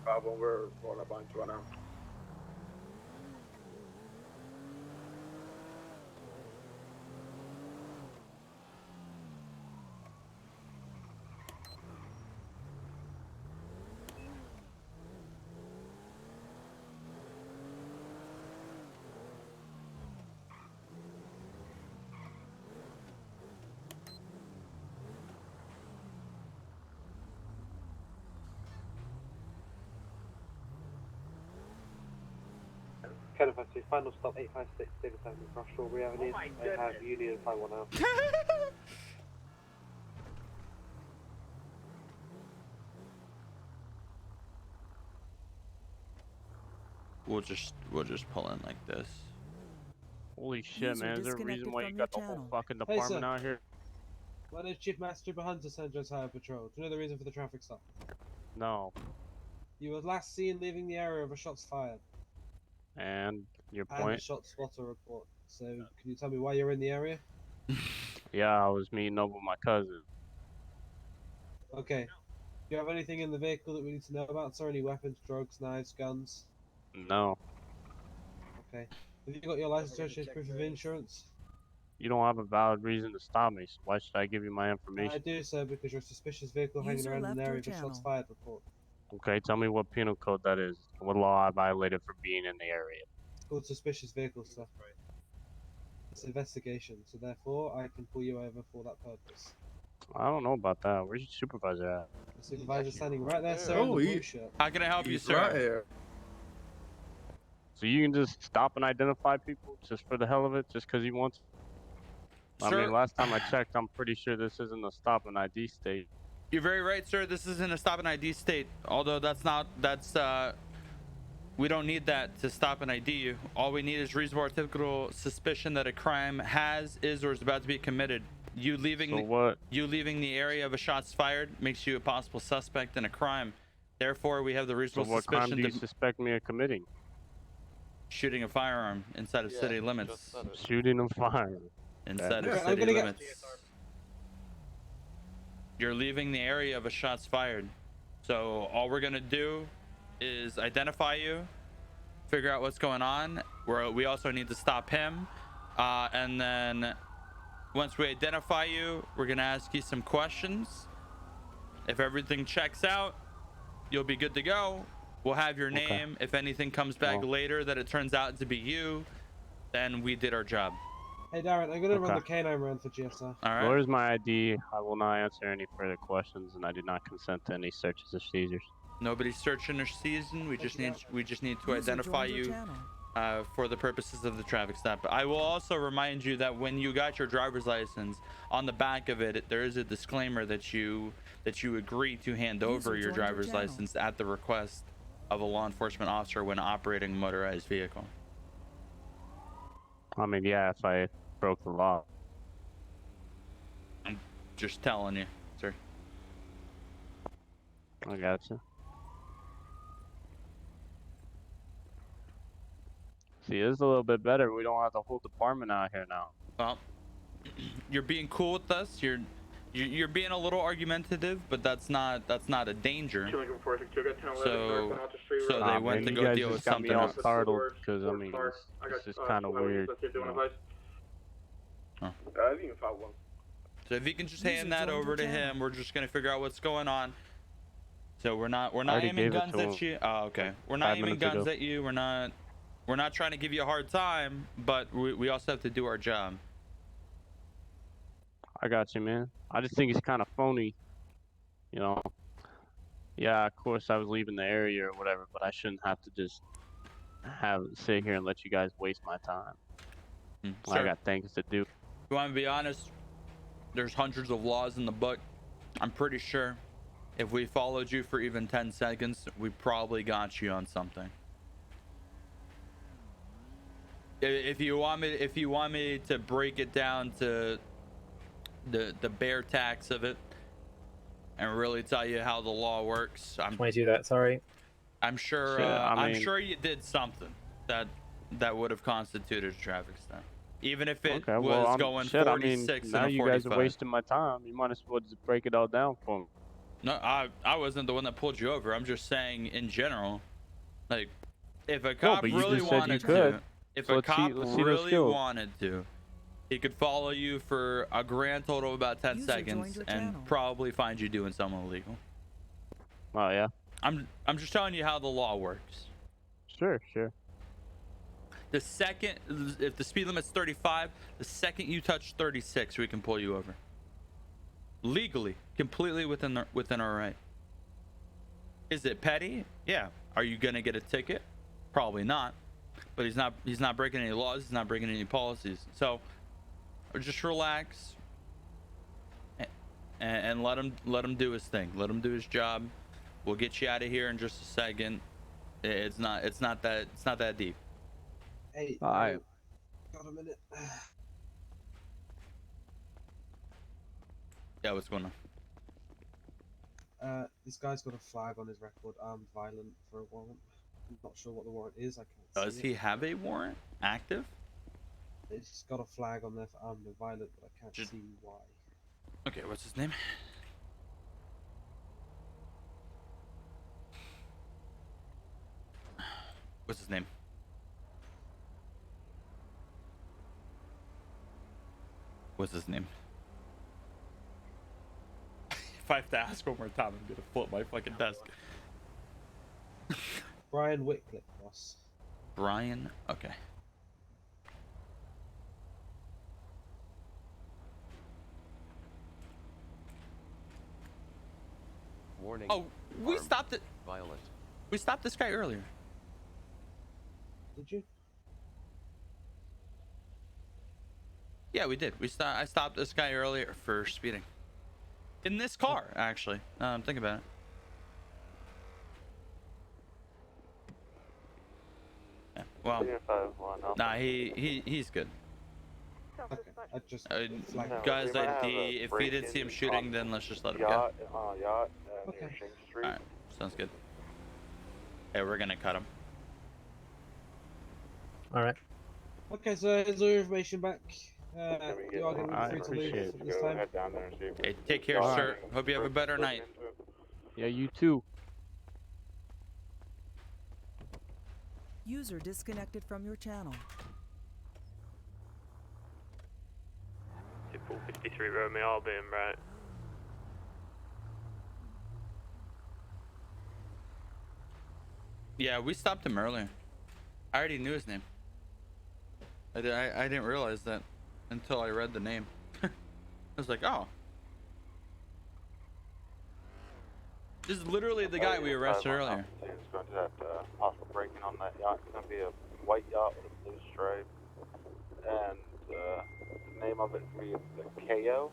5-1, we're rolling up on you right now. Kenneth, final stop 856, David Avenue, Cross Strawberry Avenue. I have Union 51 now. We'll just pull in like this. Holy shit, man! Is there a reason why you got the whole fucking Hey, department sir. out here? My name's Chief Master Hunter, San Andreas Highway Patrol. Do you know the reason for the traffic stop? No. You were last seen leaving the area of a shots fired. And your And a point? shot spotter report. So, can you tell me why you're in the area? Yeah, I was meeting up with my cousin. Okay. Do you have anything in the vehicle that we need to know about, sir? Any weapons, drugs, knives, guns? No. Okay. Have you got your license, registration, proof of insurance? You don't have a valid reason to stop me, so why should I give you my I information? do, sir, because you're a suspicious vehicle hanging around an area of a shots fired report. Okay, tell me what penal code that is. What law I violated for being in the area? It's called suspicious vehicle, sir. It's an investigation, so therefore I can pull you over for that purpose. I don't know about that. Where's your supervisor at? The supervisor's standing right there, sir, in the blue shirt. How can I help you, sir? Right here. So you can just stop and identify people just for the hell of it, just because you want to? I mean, last time I checked, I'm pretty sure this isn't a stop and ID state. You're very right, sir. This isn't a stop and ID state. Although we don't need that to stop and ID you. All we need is reasonable articulable suspicion that a crime is or is about to be committed. You leaving the area of a shots fired makes you a possible suspect in a crime. Therefore, we have the reasonable what suspicion crime do you suspect me of committing? Shooting a firearm inside of city limits. Shooting a firearm. Inside of city limits. You're leaving the area of a shots fired. So all we're gonna do is identify you, figure out what's going on. We also need to stop him, and then once we identify you, we're gonna ask you some questions. If everything checks out, you'll be good to go. We'll have your name. If anything comes back later that it turns out to be you, then we did our job. Hey Darren, I'm gonna run the canine round for GSR. All right. Where's my ID? I will not answer any further questions, and I do not consent to any searches or seizures. Nobody's searching or seizing. We just need to identify you for the purposes of the traffic stop. I will also remind you that when you got your driver's license, on the back of it, there is a disclaimer that you agree to hand over your driver's license at the request of a law enforcement officer when operating a motorized vehicle. I mean, yeah, if I broke the law. I'm just telling you, sir. I gotcha. See, this is a little bit better. We don't have the whole department out here now. Well, you're being cool with us. You're being a little argumentative, but that's not a danger. So they went to go deal with something else. Because I mean, it's just kind of weird. Huh. So if you can just hand that over to him, we're just gonna figure out what's going on. So we're not aiming guns at you. Oh, okay. We're not aiming guns at you. We're not trying to give you a hard time, but we also have to do our job. I got you, man. I just think it's kind of phony, you know. Yeah, of course I was leaving the area or whatever, but I shouldn't have to just sit here and let you guys waste my time. I got things to do. If you want to be honest, there's hundreds of laws in the book. I'm pretty sure if we followed you for even 10 seconds, we probably got you on something. If you want me to break it down to the bare tax of it and really tell you how the law works, I'm 22 that, sorry. I'm sure I'm sure you did something that would have constituted a traffic stop. Even if it was going 46 now and a you guys are 45. wasting my time. You might as well just break it all down for me. No, I wasn't the one that pulled you over. I'm just saying in general, like, if a cop but you really just said you wanted could. to, if So a let's see- cop let's see those really skills. wanted to, he could follow you for a grand total of about 10 User joined seconds your and channel. probably find you doing something illegal. Oh yeah. I'm just telling you how the law works. Sure. The second, if the speed limit's 35, the second you touch 36, we can pull you over. Legally, completely within our right. Is it petty? Yeah. Are you gonna get a ticket? Probably not. But he's not breaking any laws. He's not breaking any policies. So, just relax and let him do his thing. Let him do his job. We'll get you out of here in just a second. It's not that deep. Hey, Alright. got a minute. Yeah, what's going on? This guy's got a flag on his record, armed violent for a warrant. I'm not sure what the warrant is. I can't Does see he it. have a warrant active? It's got a flag on there for armed and violent, but I can't Just- see why. Okay, what's his name? What's his name? What's his name? If I have to ask one more time, I'm gonna flip my fucking desk. Brian Whitcliffe, boss. Brian? Okay. Warning. Oh, we Armed. stopped it. Violent. We stopped this guy earlier. Did you? Yeah, we did. I stopped this guy earlier for speeding. In this car, actually. Think about it. Yeah. Well, nah, he's good. Okay, I just flagged. Guys, if we didn't see him shooting, then let's just let him go. Yacht, Okay. near Shing Street. Alright, sounds good. Hey, we're gonna cut him. Alright. Okay, so here's all your information back. Can we get You are going to I be free to leave appreciate at this Go time. head down there and see if we Hey, can take get care, started. sir. Hope you have a better night. Yeah, you too. User disconnected from your channel. 453 Romeo, I'll be in right. Yeah, we stopped him earlier. I already knew his name. I didn't realize that until I read the name. I was like, oh. This is literally the guy we arrested earlier. It's going to that possible break-in on that yacht. It's going to be a white yacht with a blue stripe. And the name of it will be the KO.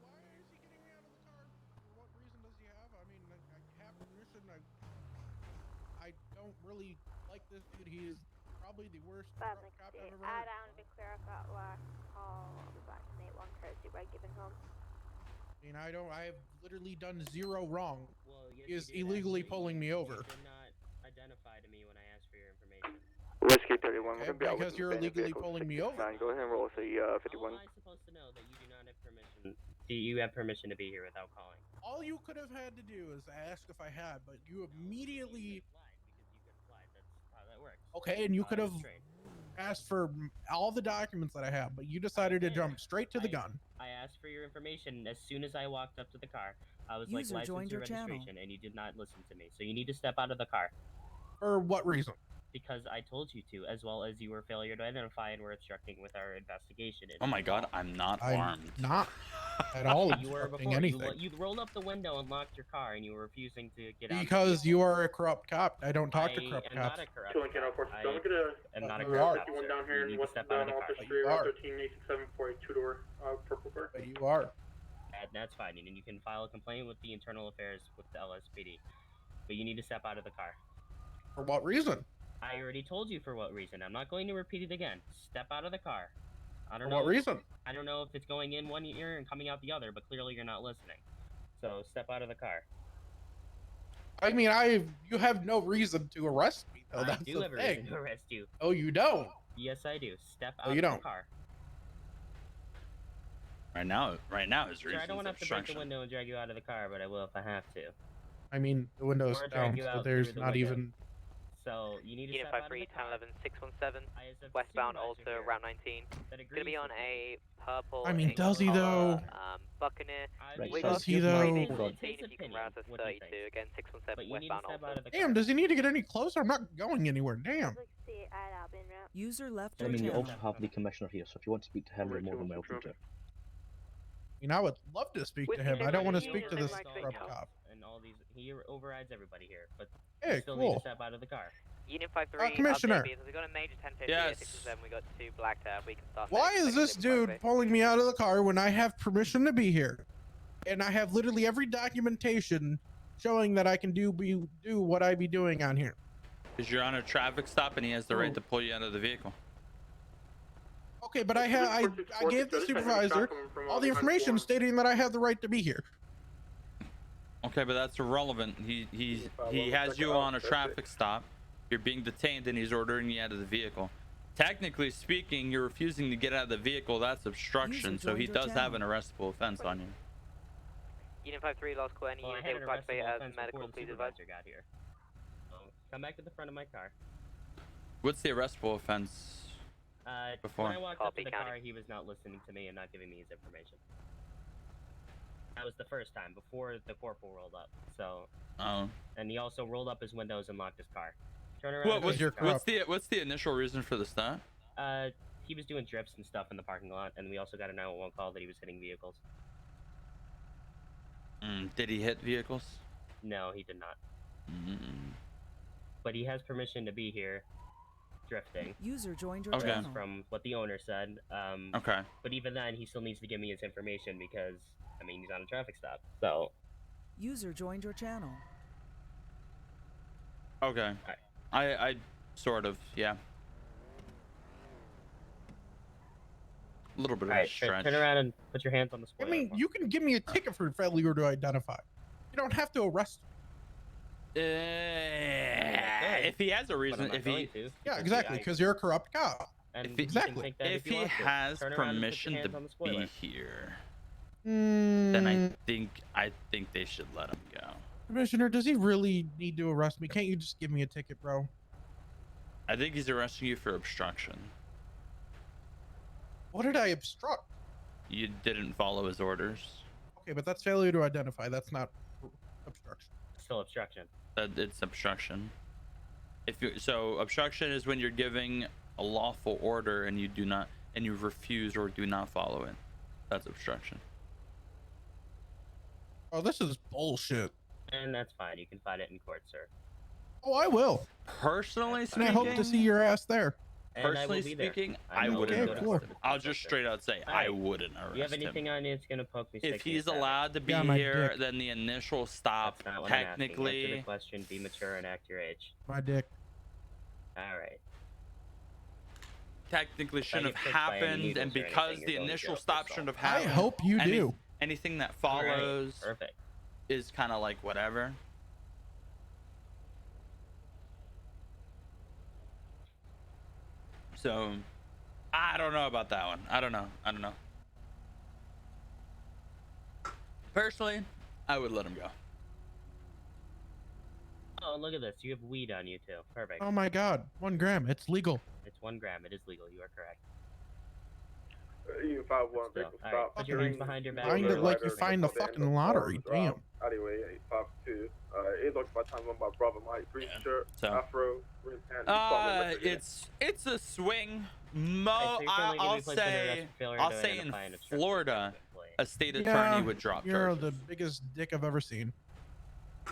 Why is he getting me out of the car? For what reason does he have? I mean, I have permission. I don't really like this dude. He is probably the worst cop I've ever heard. Down to clarify last call. I'll be back to Nate 1 courtesy by giving home. I mean, I have literally done zero wrong. Well, yes, He is you did, illegally actually. pulling me over. You did not identify to me when I asked for your information. Whiskey 31, Okay, we're going to be out because with you're the van illegally vehicle pulling me over. 69. Go ahead and roll us a How 51. am I supposed to know that you do not have permission? Do you have permission to be here without calling? All you could have had to do is ask if I had, but you immediately. You lied because you could have lied. That's how that works. Okay, and you could have It's trained. asked for all the documents that I have, but you decided to jump straight to the gun. I asked for your information as soon as I walked up to the car. I was User like, joined license or your channel. registration, and you did not listen to me. So you need to step out of the car. For what reason? Because I told you to, as well as you were failure to identify and were obstructing with our investigation. Oh my god, I'm not I'm armed. not at all You were obstructing before. anything. You rolled up the window and locked your car, and you were refusing to get out. Because you are a corrupt cop. I don't talk to I corrupt am cops. not a corrupt Two Lincoln cop. 04, don't get a I am not a You corrupt are. cop, 51 sir. down here You in need to West step out of the car. Office But Street, you Route are. 13, 867 for a two-door purple car. But you are. That's fine, and you can file a complaint with the internal affairs with the LSPD. But you need to step out of the car. For what reason? I already told you for what reason. I'm not going to repeat it again. Step out of the car. I For don't know. what reason? I don't know if it's going in one ear and coming out the other, but clearly you're not listening. So step out of the car. I mean, you have no reason to arrest me, though. I That's do the have a thing. reason to arrest you. Oh, you don't. Yes, I do. Step Oh, out you of the don't. car. Right now his Sir, reason I don't want is to have to break the obstruction. window and drag you out of the car, but I will if I have to. I mean, the window's Or drag down, you so out there's through the not window. even. So you need to Unit step out of the 53, car. 1011, 617, I, as a westbound supervisor Alta, here, Route 19. that It's gonna be agrees on with me. a purple. I mean, ink does he collar, though? Buccaneer. I Right, mean, so Does he here's my- though? it's 14 his if you can opinion route us what he 32. thinks. Again, 617 But you need to westbound step Alta. out of the Damn, car. does he need to get any closer? I'm not going anywhere. Damn. User left And I your mean, you channel. also have the commissioner here, so if you want to speak to him, you're more than welcome to. I mean, I would love to speak to him. I don't want to speak to this scrub cop. And all these, he overrides everybody here, but Hey, you still need cool. to step out of the car. Unit 53, Commissioner. we got a major 1050 Yes. 617. We got 2 black tab. We can start. Why is this dude pulling me out of the car when I have permission to be here? And I have literally every documentation showing that I can do what I be doing on here. Because you're on a traffic stop and he has the right to pull you out of the vehicle. Okay, but I gave the supervisor all the information stating that I have the right to be here. Okay, but that's irrelevant. He has you on a traffic stop. You're being detained and he's ordering you out of the vehicle. Technically speaking, you're refusing to get out of the vehicle. That's obstruction. So he does have an arrestable offense on you. Unit 53, last call. Any Well, I unit had able an to activate arrestable as offense medical, before the please advise. supervisor got here. So come back to the front of my car. What's the arrestable offense? Before? When I walked up to Copy, the County. car, he was not listening to me and not giving me his information. That was the first time, before the corporal rolled up. So, and he also rolled up his windows and locked his car. Turn around. What's the initial reason for the stop? He was doing drips and stuff in the parking lot, and we also got a 911 call that he was hitting vehicles. Did he hit vehicles? No, he did not. But he has permission to be here, drifting. User joined your Okay. channel. From what the owner said. Okay. But even then, he still needs to give me his information because, I mean, he's on a traffic stop. So. User joined your channel. Okay. I sort of, yeah. A little bit of a stretch. Turn around and put your hands on the I spoiler. mean, you can give me a ticket for failure to identify. You don't have to arrest me. If he has a reason, Yeah, exactly, because you're a corrupt cop. Exactly. If he has permission to be here, then I think they should let him go. Commissioner, does he really need to arrest me? Can't you just give me a ticket, bro? I think he's arresting you for obstruction. What did I obstruct? You didn't follow his orders. Okay, but that's failure to identify. That's not obstruction. Still obstruction. It's obstruction. So obstruction is when you're giving a lawful order and you refuse or do not follow it. That's obstruction. Oh, this is bullshit. And that's fine. You can fight it in court, sir. Oh, I will. Personally And speaking, I hope to see your ass there. Personally speaking, I wouldn't arrest him. I'll just straight out say I wouldn't arrest him. You have anything on you that's gonna poke me? If he's allowed to be here, then the initial stop That's not what I'm asking. Answer technically. the question. Be mature and act your age. My dick. All right. Technically shouldn't have get pricked by any happened, needles and or because anything, the you're going to initial jail for stop assault. shouldn't have I happened. hope you do. Anything that All right, follows perfect. is kind of like whatever. So, I don't know about that one. I don't know. Personally, I would let him go. Oh, look at this. You have weed on you too. Perfect. Oh my god, 1 gram. It's legal. It's 1 gram. It is legal. You are correct. You 5-1, Still. All right. Put your hands behind your back. Find it like you find the fucking lottery. Damn. Anyway, 852. It looks by time my brother Mike, green shirt, So. afro, green pants. It's a swing. I'll say in Florida, a state attorney would drop You're charges. the biggest dick I've ever seen.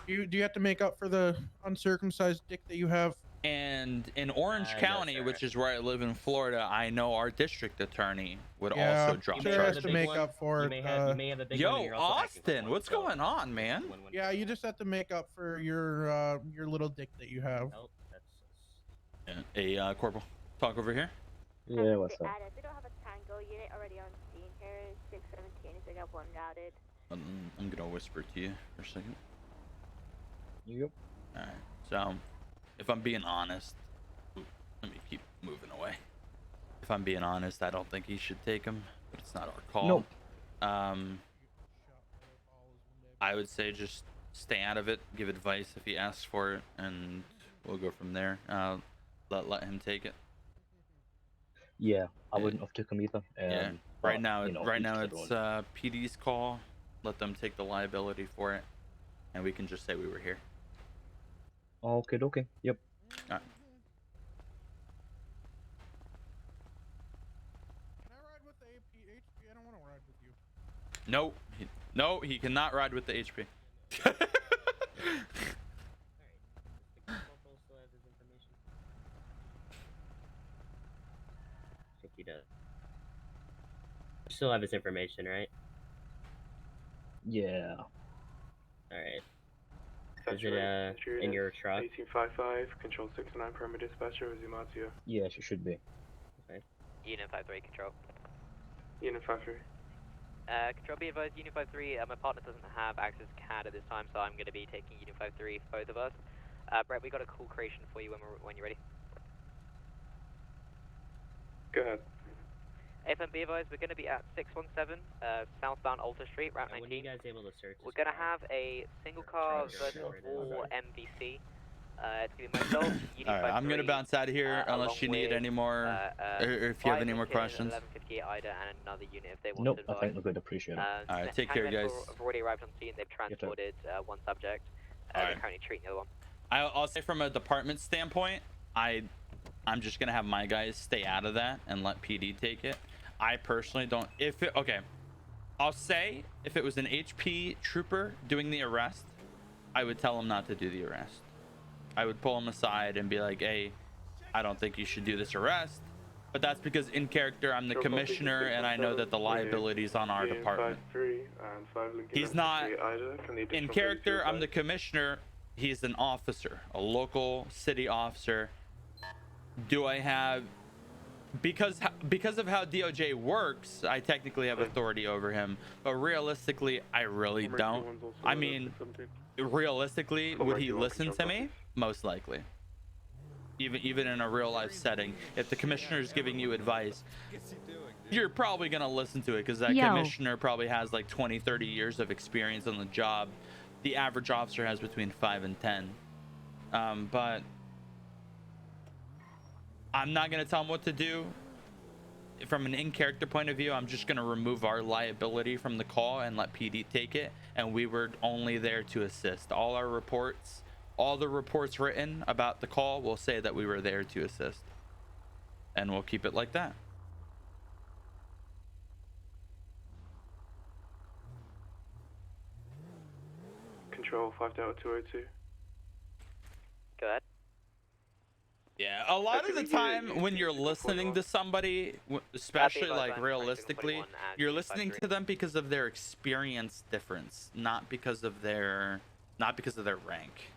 Do you have to make up for the uncircumcised dick that you have? And in Orange No, County, sir. which is where I live in Florida, I know our district attorney would Yeah, also drop sure charges. has to make up for it. You may have a big one, and Yo, you're also acting for Austin, one, what's so going on, man? win-win. Yeah, you just have to make up for your little dick that you have. Oh, that's Hey, Corporal, talk over here. Yeah, what's up? We don't have a tango unit already on scene here. 617 is got 1 routed. I'm gonna whisper to you for a second. Yep. All right. So, if I'm being honest, let me keep moving away. If I'm being honest, I don't think he should take him, but it's not our call. No. I would say just stay out of it, give advice if he asks for it, and we'll go from there. Let him take it. Yeah, I wouldn't have took him either. Yeah. But, Right now, you know, right each now to it's their own. PD's call. Let them take the liability for it, and we can just say we were here. Okay, okay. Yep. All right. Can I ride with the HP? I don't want to ride with you. No, no, he cannot ride with the HP. I think he does. You still have his information, right? Yeah. Alright. Is it in your truck? 1855, control 69, primary dispatcher, Zumatio. Yes, it should be. Okay. Unit 53, control. Unit 53. Control, be advised, Unit 53, my partner doesn't have access to CAD at this time, so I'm going to be taking Unit 53 for both of us. Brett, we got a call creation for you when you're ready. Go ahead. AFM, be advised, we're going to be at 617 southbound Alta Street, Route 19. When are you guys able to search? We're going to have a single car versus all MVC. It's going to be myself, Unit 53. All right, I'm gonna bounce out of here unless you need any more, or if you have any more questions. 1158 Ida and another unit if they want Nope, to I advise. think we're good. Appreciate it. All right, take care, guys. Have already arrived on scene. They've transported one subject. They're currently treating the other one. I'll say from a department standpoint, I'm just gonna have my guys stay out of that and let PD take it. I personally don't. Okay, I'll say if it was an HP trooper doing the arrest, I would tell him not to do the arrest. I would pull him aside and be like, hey, I don't think you should do this arrest. But that's because in character, I'm the commissioner and I know that the liability is on our department. He's not, in character, I'm the commissioner. He's an officer, a local city officer. Do I have, because of how DOJ works, I technically have authority over him, but realistically, I really don't. I mean, realistically, would he listen to me? Most likely. Even in a real life setting, if the commissioner is giving you advice, you're probably going to listen to it because that commissioner probably has like 20-30 years of experience on the job. The average officer has between 5 and 10. But I'm not going to tell him what to do. From an in-character point of view, I'm just going to remove our liability from the call and let PD take it. And we were only there to assist. All our reports, all the reports written about the call will say that we were there to assist. And we'll keep it like that. Control 5.202. Go ahead. Yeah, a lot of the time when you're listening to somebody, especially like realistically, you're listening to them because of their experience difference, not because of their rank.